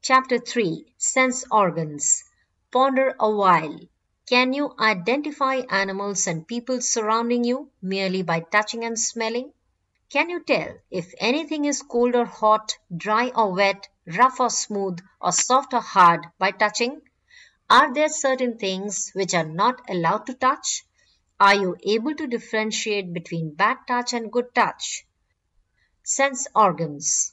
Chapter 3 Sense Organs. Ponder a while. Can you identify animals and people surrounding you merely by touching and smelling? Can you tell if anything is cold or hot, dry or wet, rough or smooth, or soft or hard by touching? Are there certain things which are not allowed to touch? Are you able to differentiate between bad touch and good touch? Sense organs.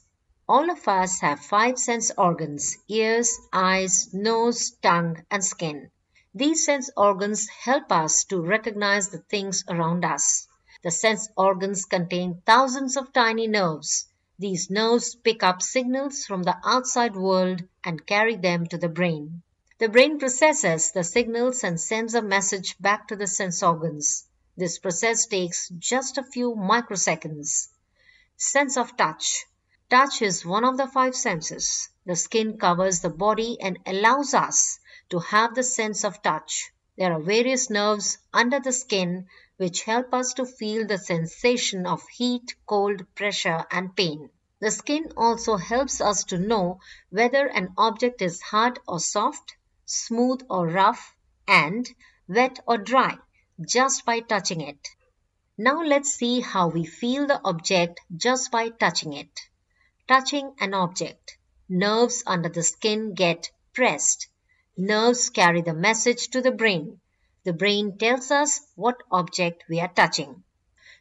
All of us have five sense organs: ears, eyes, nose, tongue, and skin. These sense organs help us to recognize the things around us. The sense organs contain thousands of tiny nerves. These nerves pick up signals from the outside world and carry them to the brain. The brain processes the signals and sends a message back to the sense organs. This process takes just a few microseconds. Sense of touch. Touch is one of the five senses. The skin covers the body and allows us to have the sense of touch. There are various nerves under the skin which help us to feel the sensation of heat, cold, pressure, and pain. The skin also helps us to know whether an object is hard or soft, smooth or rough, and wet or dry just by touching it. Now let's see how we feel the object just by touching it. Touching an object. Nerves under the skin get pressed. Nerves carry the message to the brain. The brain tells us what object we are touching.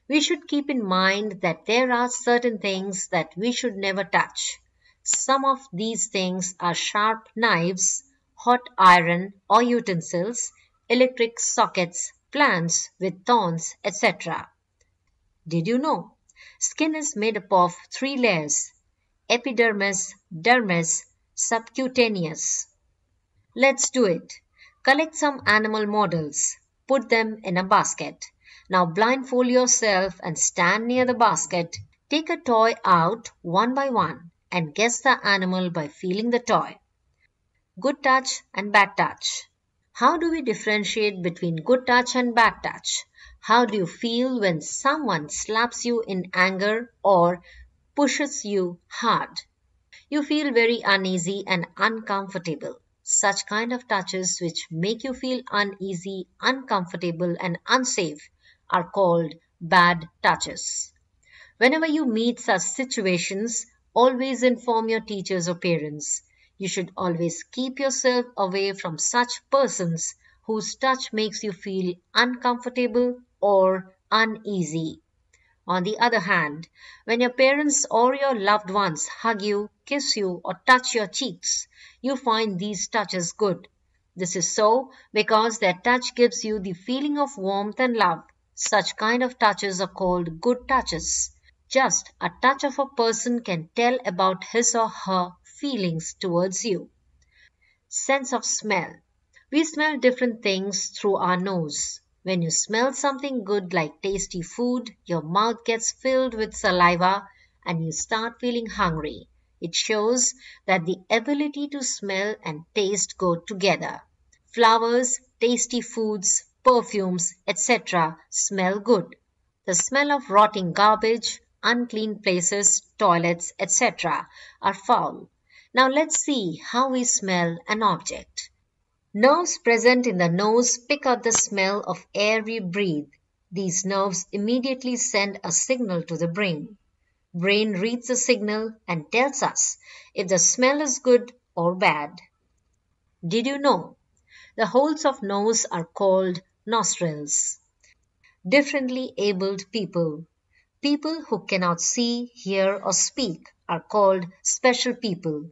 We should keep in mind that there are certain things that we should never touch. Some of these things are sharp knives, hot iron or utensils, electric sockets, plants with thorns, etc. Did you know? Skin is made up of three layers: epidermis, dermis, subcutaneous. Let's do it. Collect some animal models. Put them in a basket. Now blindfold yourself and stand near the basket. Take a toy out one by one and guess the animal by feeling the toy. Good touch and bad touch. How do we differentiate between good touch and bad touch? How do you feel when someone slaps you in anger or pushes you hard? You feel very uneasy and uncomfortable. Such kind of touches which make you feel uneasy, uncomfortable, and unsafe are called bad touches. Whenever you meet such situations, always inform your teachers or parents. You should always keep yourself away from such persons whose touch makes you feel uncomfortable or uneasy. On the other hand, when your parents or your loved ones hug you, kiss you, or touch your cheeks, you find these touches good. This is so because their touch gives you the feeling of warmth and love. Such kind of touches are called good touches. Just a touch of a person can tell about his or her feelings towards you. Sense of smell. We smell different things through our nose. When you smell something good like tasty food, your mouth gets filled with saliva and you start feeling hungry. It shows that the ability to smell and taste go together. Flowers, tasty foods, perfumes, etc. smell good. The smell of rotting garbage, unclean places, toilets, etc. are foul. Now let's see how we smell an object. Nerves present in the nose pick up the smell of air we breathe. These nerves immediately send a signal to the brain. Brain reads the signal and tells us if the smell is good or bad. Did you know? The holes of nose are called nostrils. Differently abled people. People who cannot see, hear or speak are called special people.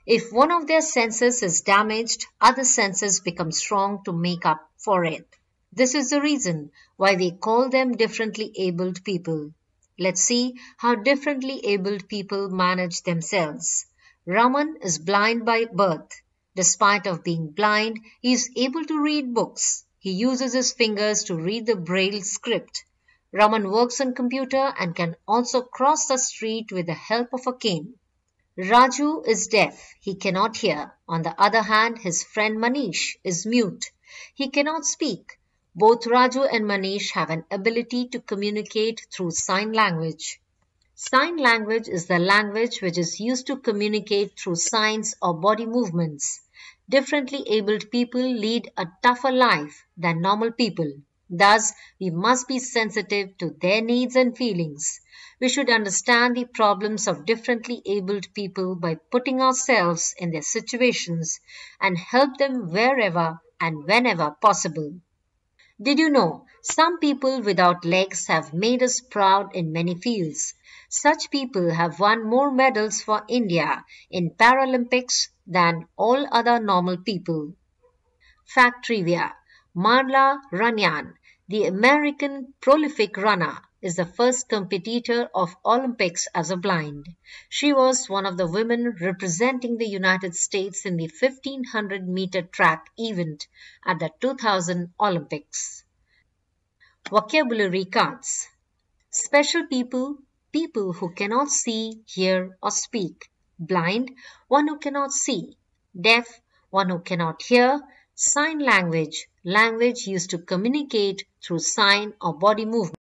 If one of their senses is damaged, other senses become strong to make up for it. This is the reason why they call them differently abled people. Let's see how differently abled people manage themselves. Raman is blind by birth. Despite of being blind, he is able to read books. He uses his fingers to read the Braille script. Raman works on computer and can also cross the street with the help of a cane. Raju is deaf. He cannot hear. On the other hand, his friend Manish is mute. He cannot speak. Both Raju and Manish have an ability to communicate through sign language. Sign language is the language which is used to communicate through signs or body movements. Differently abled people lead a tougher life than normal people. Thus, we must be sensitive to their needs and feelings. We should understand the problems of differently abled people by putting ourselves in their situations and help them wherever and whenever possible. Did you know some people without legs have made us proud in many fields? Such people have won more medals for India in Paralympics than all other normal people. Fact trivia: Marla Runyan, the American prolific runner, is the first competitor of Olympics as a blind. She was one of the women representing the United States in the 1500-meter track event at the 2000 Olympics. Vocabulary cards. Special people, people who cannot see, hear, or speak. Blind, one who cannot see. Deaf, one who cannot hear. Sign language, language used to communicate through sign or body movement.